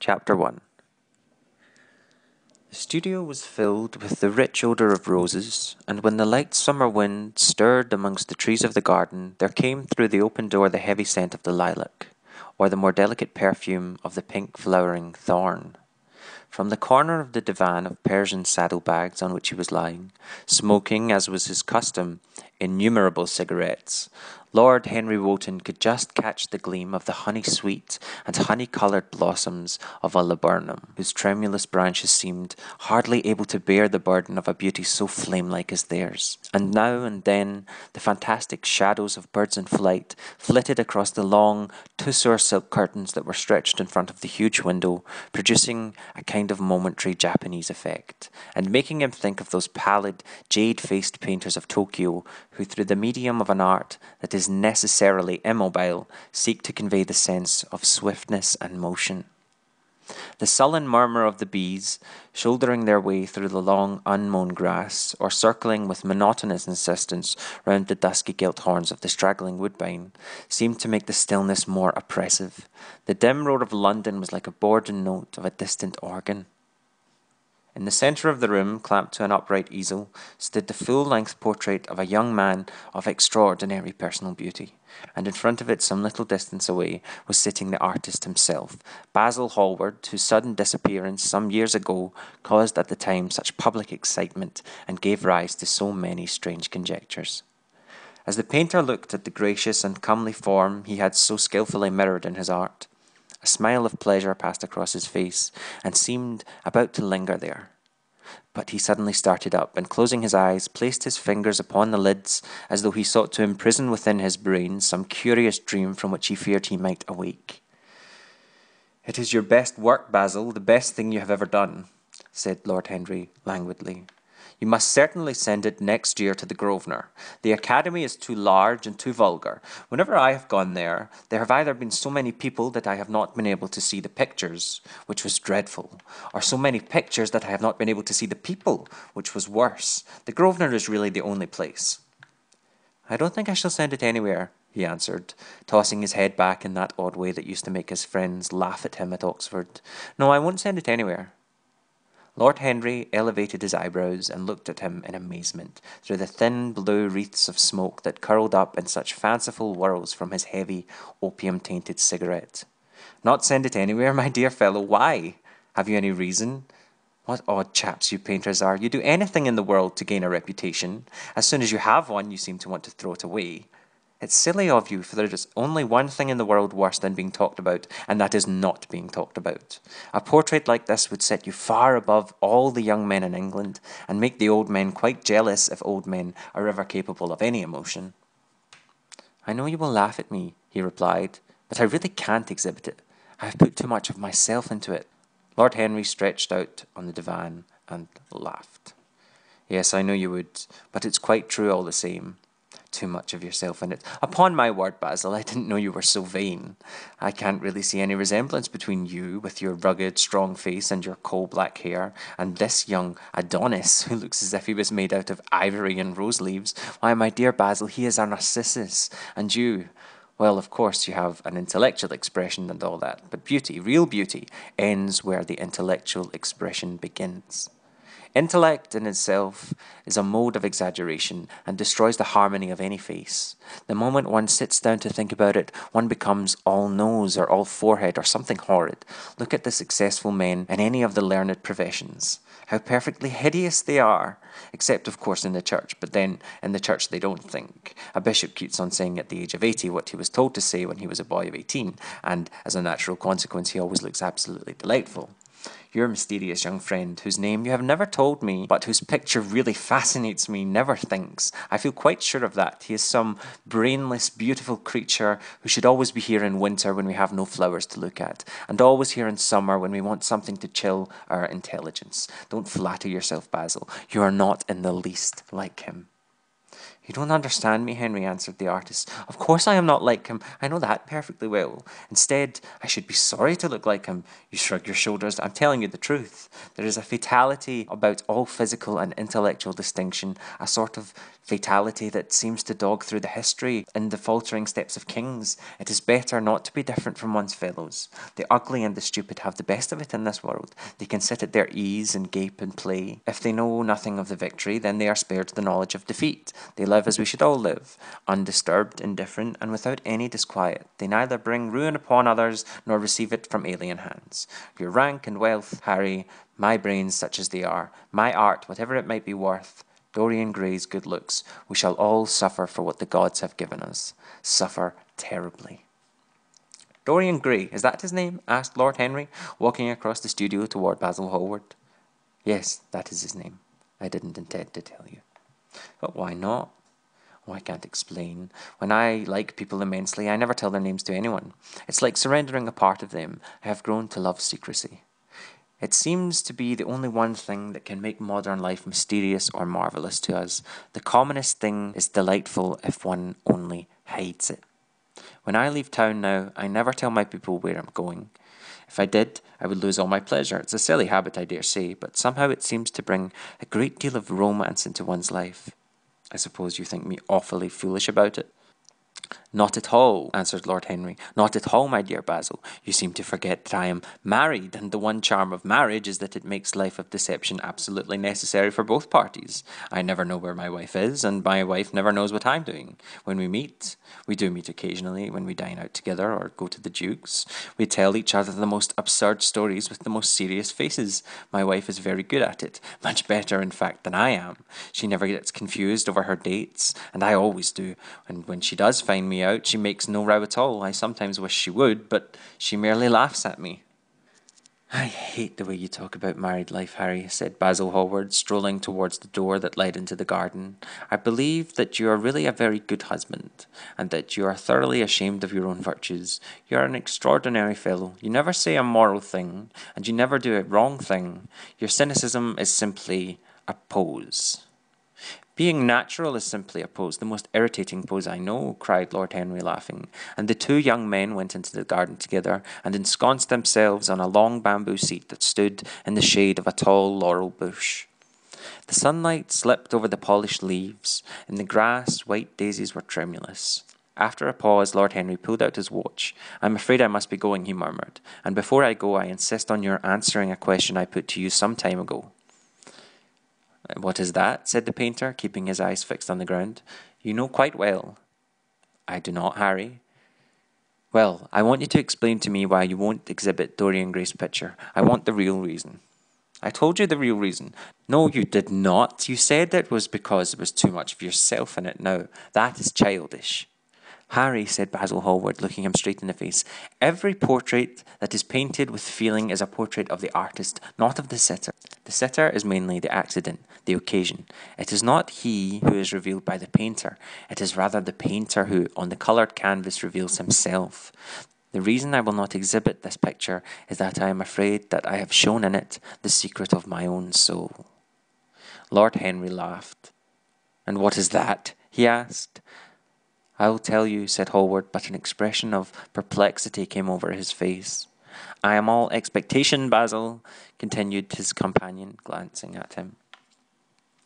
Chapter 1. The studio was filled with the rich odour of roses, and when the light summer wind stirred amongst the trees of the garden, there came through the open door the heavy scent of the lilac, or the more delicate perfume of the pink flowering thorn. From the corner of the divan of Persian saddlebags on which he was lying, smoking, as was his custom, innumerable cigarettes, Lord Henry Wotton could just catch the gleam of the honey-sweet and honey-coloured blossoms of a laburnum, whose tremulous branches seemed hardly able to bear the burden of a beauty so flame-like as theirs. And now and then the fantastic shadows of birds in flight flitted across the long tussore silk curtains that were stretched in front of the huge window, producing a kind of momentary Japanese effect, and making him think of those pallid, jade-faced painters of Tokyo who, through the medium of an art that is necessarily immobile, seek to convey the sense of swiftness and motion. The sullen murmur of the bees, shouldering their way through the long unmown grass, or circling with monotonous insistence round the dusky gilt horns of the straggling woodbine, seemed to make the stillness more oppressive. The dim roar of London was like a bourdon note of a distant organ. In the centre of the room, clamped to an upright easel, stood the full-length portrait of a young man of extraordinary personal beauty, and in front of it, some little distance away, was sitting the artist himself, Basil Hallward, whose sudden disappearance some years ago caused at the time such public excitement and gave rise to so many strange conjectures. As the painter looked at the gracious and comely form he had so skilfully mirrored in his art, a smile of pleasure passed across his face, and seemed about to linger there. But he suddenly started up, and closing his eyes, placed his fingers upon the lids, as though he sought to imprison within his brain some curious dream from which he feared he might awake. "It is your best work, Basil, the best thing you have ever done," said Lord Henry languidly. "You must certainly send it next year to the Grosvenor. The Academy is too large and too vulgar. Whenever I have gone there have either been so many people that I have not been able to see the pictures, which was dreadful, or so many pictures that I have not been able to see the people, which was worse. The Grosvenor is really the only place." "I don't think I shall send it anywhere," he answered, tossing his head back in that odd way that used to make his friends laugh at him at Oxford. "No, I won't send it anywhere." Lord Henry elevated his eyebrows and looked at him in amazement through the thin blue wreaths of smoke that curled up in such fanciful whirls from his heavy, opium-tainted cigarette. "Not send it anywhere, my dear fellow? Why? Have you any reason? What odd chaps you painters are. You do anything in the world to gain a reputation. As soon as you have one, you seem to want to throw it away. It's silly of you, for there is only one thing in the world worse than being talked about, and that is not being talked about. A portrait like this would set you far above all the young men in England, and make the old men quite jealous if old men are ever capable of any emotion." "I know you will laugh at me," he replied, "but I really can't exhibit it. I have put too much of myself into it." Lord Henry stretched out on the divan and laughed. "Yes, I know you would, but it's quite true all the same. Too much of yourself in it. Upon my word, Basil, I didn't know you were so vain. I can't really see any resemblance between you, with your rugged, strong face and your coal-black hair, and this young Adonis, who looks as if he was made out of ivory and rose leaves. Why, my dear Basil, he is a Narcissus, and you... Well, of course, you have an intellectual expression and all that, but beauty, real beauty, ends where the intellectual expression begins. Intellect in itself is a mode of exaggeration and destroys the harmony of any face. The moment one sits down to think about it, one becomes all nose or all forehead or something horrid. Look at the successful men in any of the learned professions. How perfectly hideous they are, except of course in the church, but then in the church they don't think. A bishop keeps on saying at the age of 80 what he was told to say when he was a boy of 18, and as a natural consequence he always looks absolutely delightful. Your mysterious young friend, whose name you have never told me, but whose picture really fascinates me, never thinks. I feel quite sure of that. He is some brainless, beautiful creature who should always be here in winter when we have no flowers to look at, and always here in summer when we want something to chill our intelligence. Don't flatter yourself, Basil. You are not in the least like him." You don't understand me, Henry, answered the artist. Of course I am not like him. I know that perfectly well. Instead, I should be sorry to look like him. You shrug your shoulders. I'm telling you the truth. There is a fatality about all physical and intellectual distinction, a sort of fatality that seems to dog through the history and the faltering steps of kings. It is better not to be different from one's fellows. The ugly and the stupid have the best of it in this world. They can sit at their ease and gape and play. If they know nothing of the victory, then they are spared the knowledge of defeat. They live as we should all live, undisturbed, indifferent, and without any disquiet. They neither bring ruin upon others nor receive it from alien hands. Your rank and wealth, Harry, my brains such as they are, my art, whatever it might be worth, Dorian Gray's good looks, we shall all suffer for what the gods have given us. Suffer terribly. Dorian Gray, is that his name? Asked Lord Henry, walking across the studio toward Basil Hallward. Yes, that is his name. I didn't intend to tell you. But why not? Oh, I can't explain. When I like people immensely, I never tell their names to anyone. It's like surrendering a part of them. I have grown to love secrecy. It seems to be the only one thing that can make modern life mysterious or marvellous to us. The commonest thing is delightful if one only hides it. When I leave town now, I never tell my people where I'm going. If I did, I would lose all my pleasure. It's a silly habit, I dare say, but somehow it seems to bring a great deal of romance into one's life. I suppose you think me awfully foolish about it. Not at all, answered Lord Henry. Not at all, my dear Basil. You seem to forget that I am married, and the one charm of marriage is that it makes life of deception absolutely necessary for both parties. I never know where my wife is, and my wife never knows what I'm doing. When we do meet occasionally, when we dine out together or go to the Duke's, we tell each other the most absurd stories with the most serious faces. My wife is very good at it, much better, in fact, than I am. She never gets confused over her dates, and I always do, and when she does find me out, she makes no row at all. I sometimes wish she would, but she merely laughs at me. I hate the way you talk about married life, Harry, said Basil Hallward, strolling towards the door that led into the garden. I believe that you are really a very good husband, and that you are thoroughly ashamed of your own virtues. You are an extraordinary fellow. You never say a moral thing, and you never do a wrong thing. Your cynicism is simply a pose. Being natural is simply a pose, the most irritating pose I know, cried Lord Henry, laughing, and the two young men went into the garden together and ensconced themselves on a long bamboo seat that stood in the shade of a tall laurel bush. The sunlight slipped over the polished leaves. In the grass, white daisies were tremulous. After a pause, Lord Henry pulled out his watch. I'm afraid I must be going, he murmured, and before I go, I insist on your answering a question I put to you some time ago. What is that? Said the painter, keeping his eyes fixed on the ground. You know quite well. I do not, Harry. Well, I want you to explain to me why you won't exhibit Dorian Gray's picture. I want the real reason. I told you the real reason. No, you did not. You said it was because there was too much of yourself in it. Now, that is childish. Harry, said Basil Hallward, looking him straight in the face, every portrait that is painted with feeling is a portrait of the artist, not of the sitter. The sitter is mainly the accident, the occasion. It is not he who is revealed by the painter. It is rather the painter who, on the coloured canvas, reveals himself. The reason I will not exhibit this picture is that I am afraid that I have shown in it the secret of my own soul. Lord Henry laughed. And what is that? He asked. I'll tell you, said Hallward, but an expression of perplexity came over his face. I am all expectation, Basil, continued his companion, glancing at him.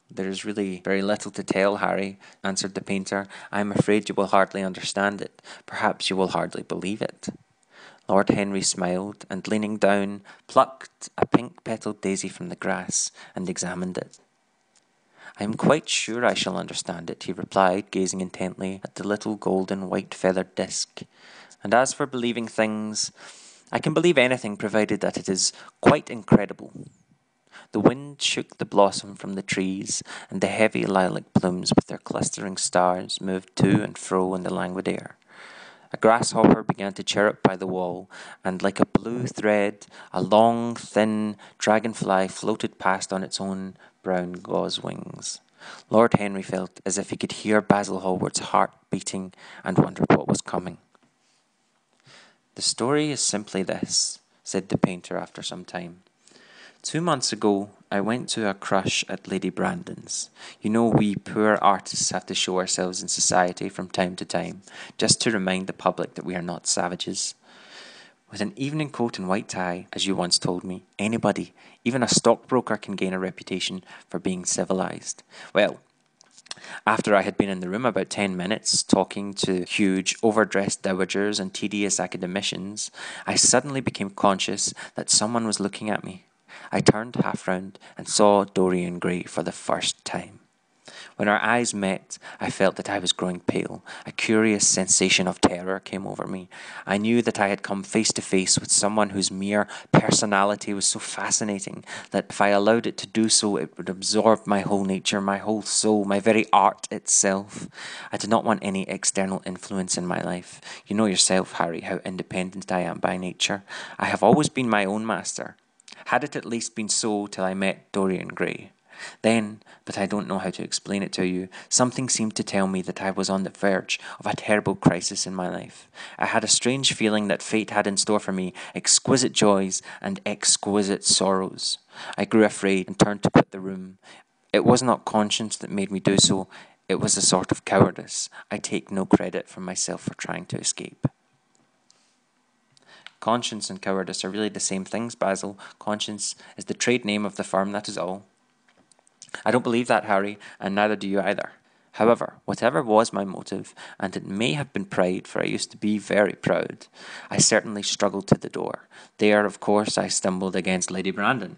There is really very little to tell, Harry, answered the painter. I am afraid you will hardly understand it. Perhaps you will hardly believe it. Lord Henry smiled, and leaning down, plucked a pink-petalled daisy from the grass, and examined it. I am quite sure I shall understand it, he replied, gazing intently at the little golden white-feathered disc. And as for believing things, I can believe anything provided that it is quite incredible. The wind shook the blossom from the trees, and the heavy lilac plumes with their clustering stars moved to and fro in the languid air. A grasshopper began to chirrup by the wall, and like a blue thread, a long, thin dragonfly floated past on its own brown gauze wings. Lord Henry felt as if he could hear Basil Hallward's heart beating and wondered what was coming. The story is simply this, said the painter after some time. 2 months ago, I went to a crush at Lady Brandon's. You know, we poor artists have to show ourselves in society from time to time, just to remind the public that we are not savages. With an evening coat and white tie, as you once told me, anybody, even a stockbroker, can gain a reputation for being civilized. Well, after I had been in the room about 10 minutes, talking to huge, overdressed dowagers and tedious academicians, I suddenly became conscious that someone was looking at me. I turned half round and saw Dorian Gray for the first time. When our eyes met, I felt that I was growing pale. A curious sensation of terror came over me. I knew that I had come face to face with someone whose mere personality was so fascinating that if I allowed it to do so, it would absorb my whole nature, my whole soul, my very art itself. I did not want any external influence in my life. You know yourself, Harry, how independent I am by nature. I have always been my own master. Had it at least been so till I met Dorian Gray. Then, but I don't know how to explain it to you, something seemed to tell me that I was on the verge of a terrible crisis in my life. I had a strange feeling that fate had in store for me exquisite joys and exquisite sorrows. I grew afraid and turned to quit the room. It was not conscience that made me do so. It was a sort of cowardice. I take no credit for myself for trying to escape. Conscience and cowardice are really the same things, Basil. Conscience is the trade name of the firm, that is all. I don't believe that, Harry, and neither do you either. However, whatever was my motive, and it may have been pride, for I used to be very proud, I certainly struggled to the door. There, of course, I stumbled against Lady Brandon.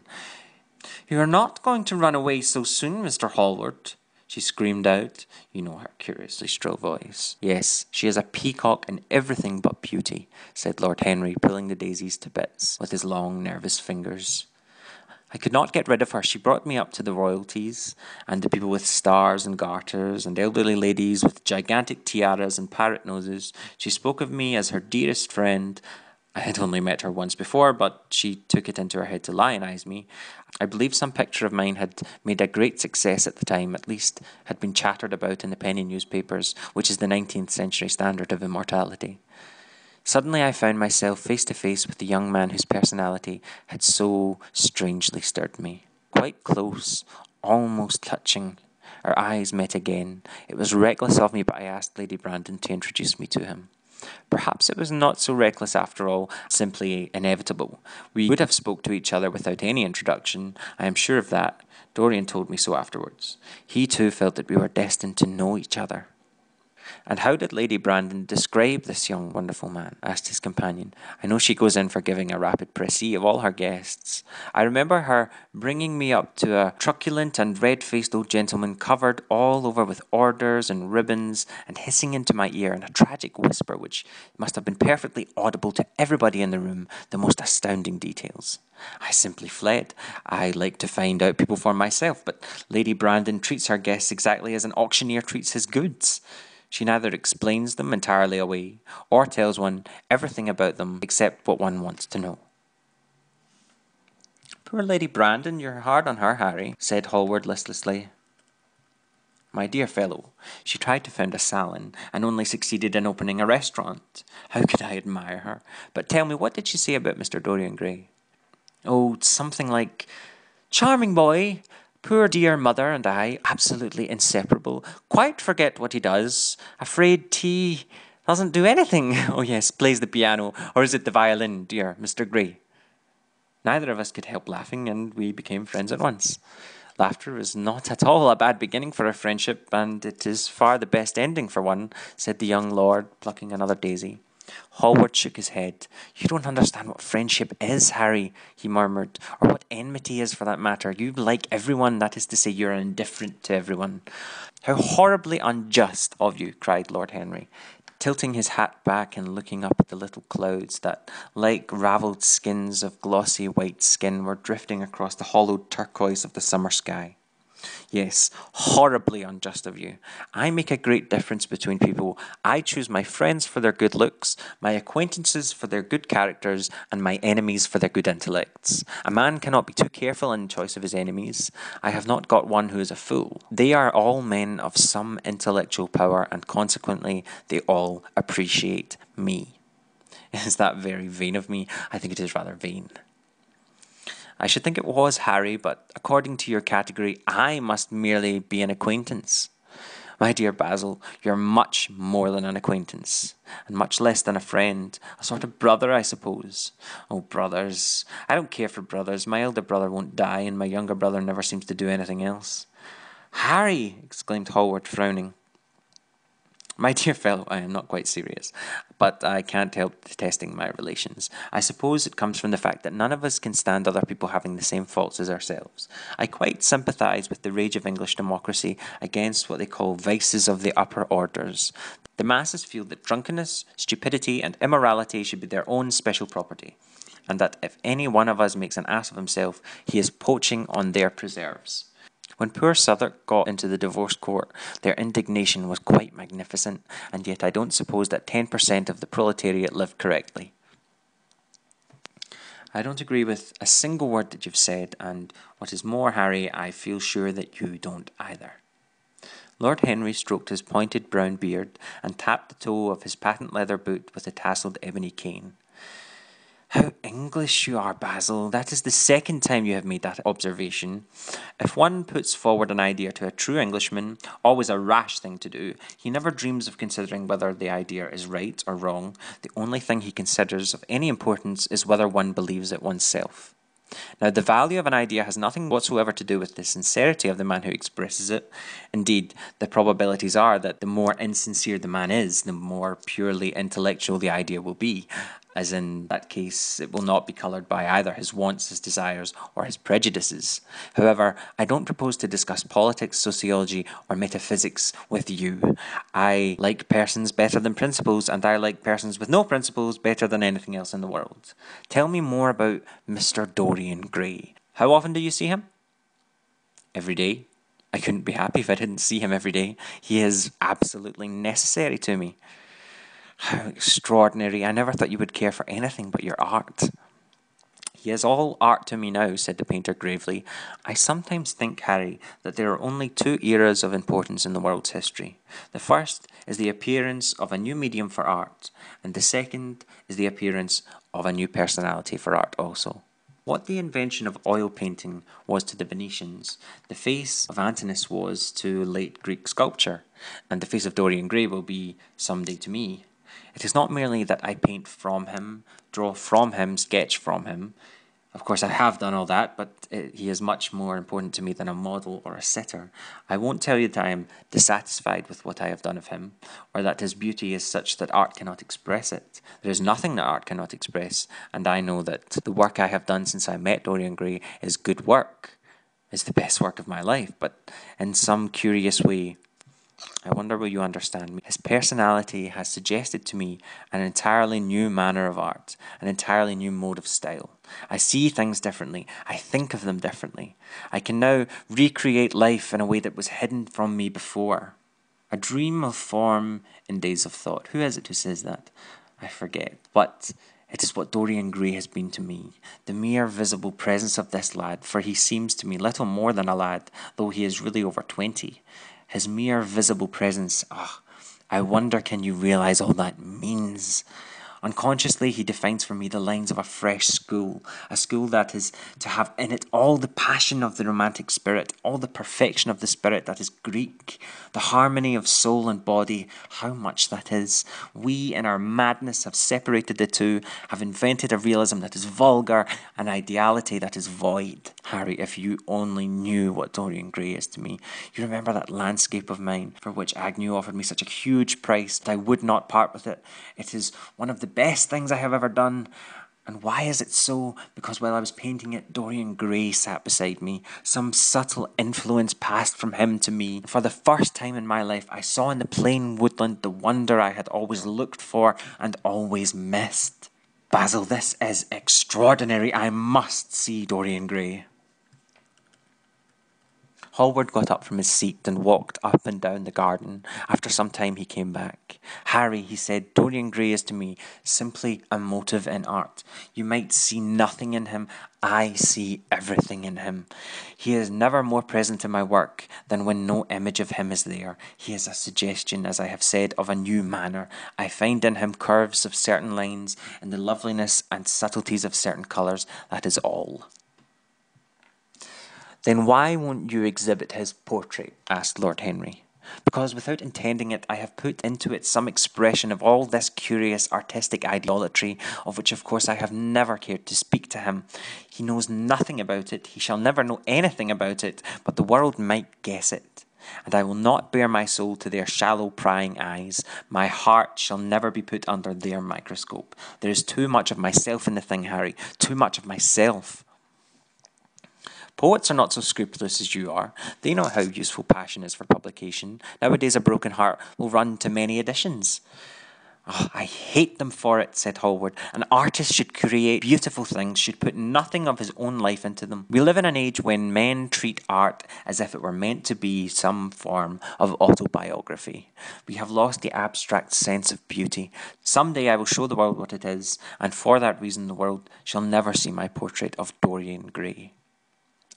"You are not going to run away so soon, Mr. Hallward," she screamed out. You know her curiously shrill voice. "Yes, she is a peacock in everything but beauty," said Lord Henry, pulling the daisies to bits with his long, nervous fingers. I could not get rid of her. She brought me up to the royalties, and the people with stars and garters, and elderly ladies with gigantic tiaras and parrot noses. She spoke of me as her dearest friend. I had only met her once before, but she took it into her head to lionize me. I believe some picture of mine had made a great success at the time, at least had been chattered about in the penny newspapers, which is the 19th century standard of immortality. Suddenly I found myself face to face with the young man whose personality had so strangely stirred me. Quite close, almost touching. Our eyes met again. It was reckless of me, but I asked Lady Brandon to introduce me to him. Perhaps it was not so reckless after all, simply inevitable. We would have spoke to each other without any introduction, I am sure of that. Dorian told me so afterwards. He too felt that we were destined to know each other. "And how did Lady Brandon describe this young wonderful man?" asked his companion. "I know she goes in for giving a rapid précis of all her guests. I remember her bringing me up to a truculent and red-faced old gentleman covered all over with orders and ribbons, and hissing into my ear in a tragic whisper which must have been perfectly audible to everybody in the room the most astounding details. I simply fled. I like to find out people for myself, but Lady Brandon treats her guests exactly as an auctioneer treats his goods. She neither explains them entirely away, or tells one everything about them except what one wants to know." "Poor Lady Brandon, you're hard on her, Harry," said Hallward listlessly. "My dear fellow, she tried to found a salon, and only succeeded in opening a restaurant. How could I admire her? But tell me, what did she say about Mr. Dorian Gray?" "Oh, something like, 'Charming boy. Poor dear mother and I, absolutely inseparable. Quite forget what he does. Afraid he doesn't do anything. Oh yes, plays the piano, or is it the violin, dear Mr. Gray?' Neither of us could help laughing, and we became friends at once. Laughter is not at all a bad beginning for a friendship, and it is far the best ending for one," said the young lord, plucking another daisy. Hallward shook his head. "You don't understand what friendship is, Harry," he murmured, "or what enmity is for that matter. You like everyone, that is to say, you're indifferent to everyone." "How horribly unjust of you," cried Lord Henry, tilting his hat back and looking up at the little clouds that, like ravelled skins of glossy white skin, were drifting across the hollowed turquoise of the summer sky. "Yes, horribly unjust of you. I make a great difference between people. I choose my friends for their good looks, my acquaintances for their good characters, and my enemies for their good intellects. A man cannot be too careful in the choice of his enemies. I have not got one who is a fool. They are all men of some intellectual power, and consequently they all appreciate me." "Is that very vain of me?" "I think it is rather vain." I should think it was Harry, but according to your category, I must merely be an acquaintance. My dear Basil, you're much more than an acquaintance, and much less than a friend. A sort of brother, I suppose. Oh, brothers. I don't care for brothers. My elder brother won't die, and my younger brother never seems to do anything else. Harry! Exclaimed Hallward, frowning. My dear fellow, I am not quite serious, but I can't help detesting my relations. I suppose it comes from the fact that none of us can stand other people having the same faults as ourselves. I quite sympathise with the rage of English democracy against what they call vices of the upper orders. The masses feel that drunkenness, stupidity, and immorality should be their own special property, and that if any one of us makes an ass of himself, he is poaching on their preserves. When poor Southwark got into the divorce court, their indignation was quite magnificent, and yet I don't suppose that 10% of the proletariat lived correctly. I don't agree with a single word that you've said, and what is more, Harry, I feel sure that you don't either. Lord Henry stroked his pointed brown beard and tapped the toe of his patent leather boot with a tasselled ebony cane. How English you are, Basil. That is the second time you have made that observation. If one puts forward an idea to a true Englishman, always a rash thing to do, he never dreams of considering whether the idea is right or wrong. The only thing he considers of any importance is whether one believes it oneself. Now, the value of an idea has nothing whatsoever to do with the sincerity of the man who expresses it. Indeed, the probabilities are that the more insincere the man is, the more purely intellectual the idea will be, as in that case it will not be coloured by either his wants, his desires, or his prejudices. However, I don't propose to discuss politics, sociology, or metaphysics with you. I like persons better than principles, and I like persons with no principles better than anything else in the world. Tell me more about Mr. Dorian Gray. How often do you see him? Every day. I couldn't be happy if I didn't see him every day. He is absolutely necessary to me. How extraordinary. I never thought you would care for anything but your art. He is all art to me now, said the painter gravely. I sometimes think, Harry, that there are only two eras of importance in the world's history. The first is the appearance of a new medium for art, and the second is the appearance of a new personality for art also. What the invention of oil painting was to the Venetians, the face of Antinous was to late Greek sculpture, and the face of Dorian Gray will be some day to me. It is not merely that I paint from him, draw from him, sketch from him. Of course, I have done all that, but he is much more important to me than a model or a sitter. I won't tell you that I am dissatisfied with what I have done of him, or that his beauty is such that art cannot express it. There is nothing that art cannot express, and I know that the work I have done since I met Dorian Gray is good work, is the best work of my life, but in some curious way, I wonder will you understand me. His personality has suggested to me an entirely new manner of art, an entirely new mode of style. I see things differently. I think of them differently. I can now recreate life in a way that was hidden from me before. A dream of form in days of thought. Who is it who says that? I forget. But it is what Dorian Gray has been to me. The mere visible presence of this lad, for he seems to me little more than a lad, though he is really over 20. His mere visible presence, I wonder can you realise all that means? Unconsciously, he defines for me the lines of a fresh school, a school that is to have in it all the passion of the romantic spirit, all the perfection of the spirit that is Greek, the harmony of soul and body, how much that is. We, in our madness, have separated the two, have invented a realism that is vulgar, an ideality that is void. Harry, if you only knew what Dorian Gray is to me. You remember that landscape of mine, for which Agnew offered me such a huge price that I would not part with it. It is one of the best things I have ever done. And why is it so? Because while I was painting it, Dorian Gray sat beside me. Some subtle influence passed from him to me. For the first time in my life, I saw in the plain woodland the wonder I had always looked for and always missed. Basil, this is extraordinary. I must see Dorian Gray. Hallward got up from his seat and walked up and down the garden. After some time he came back. Harry, he said, Dorian Gray is to me simply a motive in art. You might see nothing in him. I see everything in him. He is never more present in my work than when no image of him is there. He is a suggestion, as I have said, of a new manner. I find in him curves of certain lines and the loveliness and subtleties of certain colours. That is all. Then why won't you exhibit his portrait? Asked Lord Henry. Because without intending it, I have put into it some expression of all this curious artistic idolatry, of which of course I have never cared to speak to him. He knows nothing about it, he shall never know anything about it, but the world might guess it. And I will not bare my soul to their shallow prying eyes. My heart shall never be put under their microscope. There is too much of myself in the thing, Harry, too much of myself. Poets are not so scrupulous as you are. They know how useful passion is for publication. Nowadays a broken heart will run to many editions. Oh, I hate them for it, said Hallward. An artist should create beautiful things, should put nothing of his own life into them. We live in an age when men treat art as if it were meant to be some form of autobiography. We have lost the abstract sense of beauty. Some day I will show the world what it is, and for that reason the world shall never see my portrait of Dorian Gray.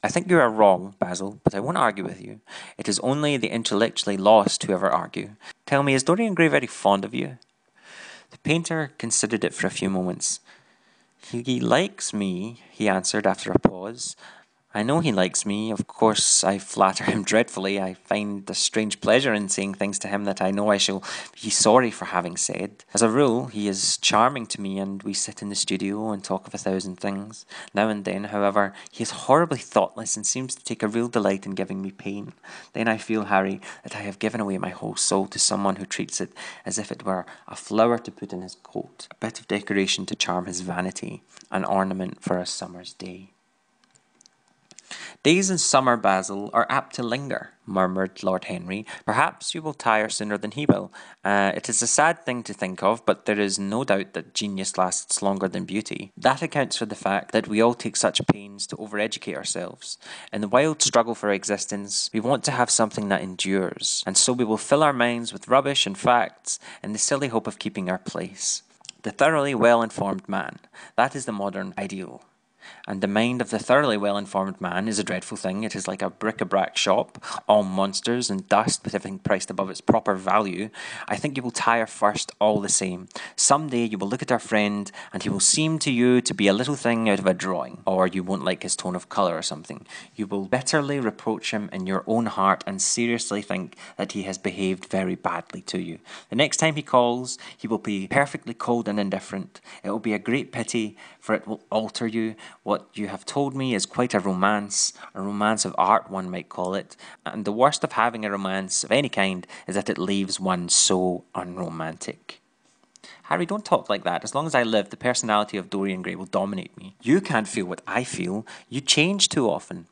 I think you are wrong, Basil, but I won't argue with you. It is only the intellectually lost who ever argue. Tell me, is Dorian Gray very fond of you? The painter considered it for a few moments. He likes me, he answered after a pause. I know he likes me. Of course, I flatter him dreadfully. I find a strange pleasure in saying things to him that I know I shall be sorry for having said. As a rule, he is charming to me, and we sit in the studio and talk of 1,000 things. Now and then, however, he is horribly thoughtless and seems to take a real delight in giving me pain. Then I feel, Harry, that I have given away my whole soul to someone who treats it as if it were a flower to put in his coat, a bit of decoration to charm his vanity, an ornament for a summer's day. Days in summer, Basil, are apt to linger, murmured Lord Henry. Perhaps you will tire sooner than he will. It is a sad thing to think of, but there is no doubt that genius lasts longer than beauty. That accounts for the fact that we all take such pains to overeducate ourselves. In the wild struggle for existence, we want to have something that endures, and so we will fill our minds with rubbish and facts in the silly hope of keeping our place. The thoroughly well-informed man, that is the modern ideal. And the mind of the thoroughly well-informed man is a dreadful thing. It is like a bric-a-brac shop, all monsters and dust with everything priced above its proper value. I think you will tire first all the same. Some day you will look at our friend and he will seem to you to be a little thing out of a drawing, or you won't like his tone of colour or something. You will bitterly reproach him in your own heart and seriously think that he has behaved very badly to you. The next time he calls, he will be perfectly cold and indifferent. It will be a great pity, for it will alter you. What you have told me is quite a romance of art one might call it, and the worst of having a romance of any kind is that it leaves one so unromantic. Harry, don't talk like that. As long as I live, the personality of Dorian Gray will dominate me. You can't feel what I feel. You change too often.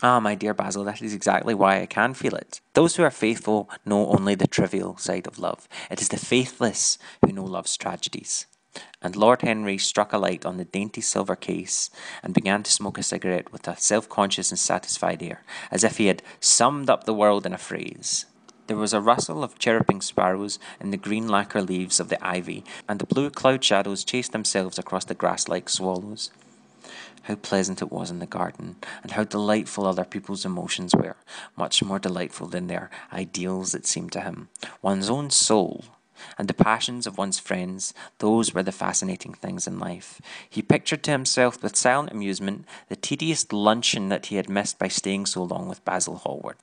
Ah, my dear Basil, that is exactly why I can feel it. Those who are faithful know only the trivial side of love. It is the faithless who know love's tragedies. And Lord Henry struck a light on the dainty silver case and began to smoke a cigarette with a self-conscious and satisfied air, as if he had summed up the world in a phrase. There was a rustle of chirruping sparrows in the green lacquer leaves of the ivy, and the blue cloud shadows chased themselves across the grass like swallows. How pleasant it was in the garden, and how delightful other people's emotions were, much more delightful than their ideals, it seemed to him. One's own soul, and the passions of one's friends, those were the fascinating things in life. He pictured to himself with silent amusement the tedious luncheon that he had missed by staying so long with Basil Hallward.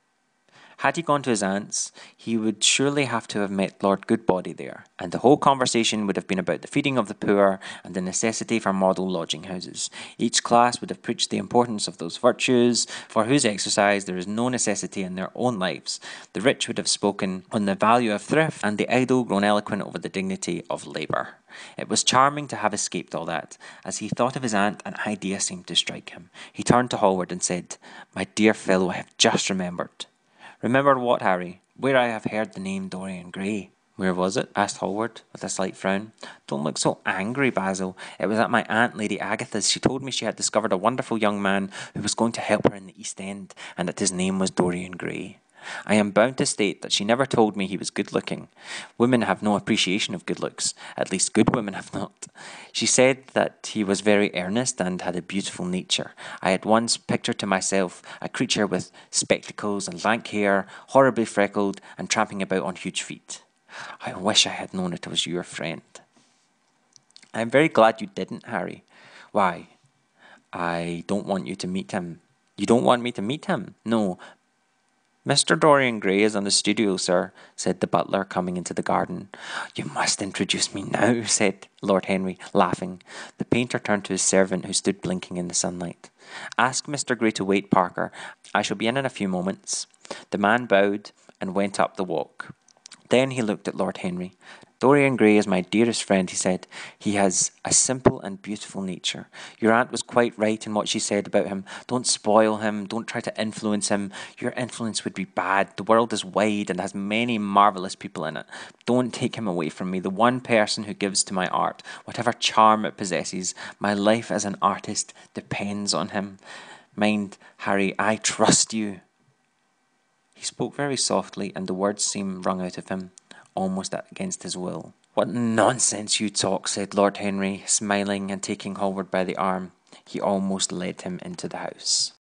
Had he gone to his aunt's, he would surely have to have met Lord Goodbody there, and the whole conversation would have been about the feeding of the poor and the necessity for model lodging-houses. Each class would have preached the importance of those virtues, for whose exercise there is no necessity in their own lives. The rich would have spoken on the value of thrift, and the idle grown eloquent over the dignity of labour. It was charming to have escaped all that. As he thought of his aunt, an idea seemed to strike him. He turned to Hallward and said, "My dear fellow, I have just remembered." "Remember what, Harry?" "Where I have heard the name Dorian Gray." "Where was it?" asked Hallward, with a slight frown. "Don't look so angry, Basil. It was at my aunt Lady Agatha's. She told me she had discovered a wonderful young man who was going to help her in the East End, and that his name was Dorian Gray. I am bound to state that she never told me he was good-looking. Women have no appreciation of good looks. At least good women have not. She said that he was very earnest and had a beautiful nature. I at once pictured to myself a creature with spectacles and lank hair, horribly freckled, and tramping about on huge feet. I wish I had known it was your friend." "I am very glad you didn't, Harry." "Why?" "I don't want you to meet him." You don't want me to meet him? No. Mr. Dorian Gray is on the studio, sir, said the butler, coming into the garden. You must introduce me now, said Lord Henry, laughing. The painter turned to his servant, who stood blinking in the sunlight. Ask Mr. Gray to wait, Parker. I shall be in a few moments. The man bowed and went up the walk. Then he looked at Lord Henry. Dorian Gray is my dearest friend, he said. He has a simple and beautiful nature. Your aunt was quite right in what she said about him. Don't spoil him. Don't try to influence him. Your influence would be bad. The world is wide and has many marvellous people in it. Don't take him away from me, the one person who gives to my art, whatever charm it possesses. My life as an artist depends on him. Mind, Harry, I trust you. He spoke very softly, and the words seemed wrung out of him, almost against his will. What nonsense you talk, said Lord Henry, smiling and taking Hallward by the arm. He almost led him into the house.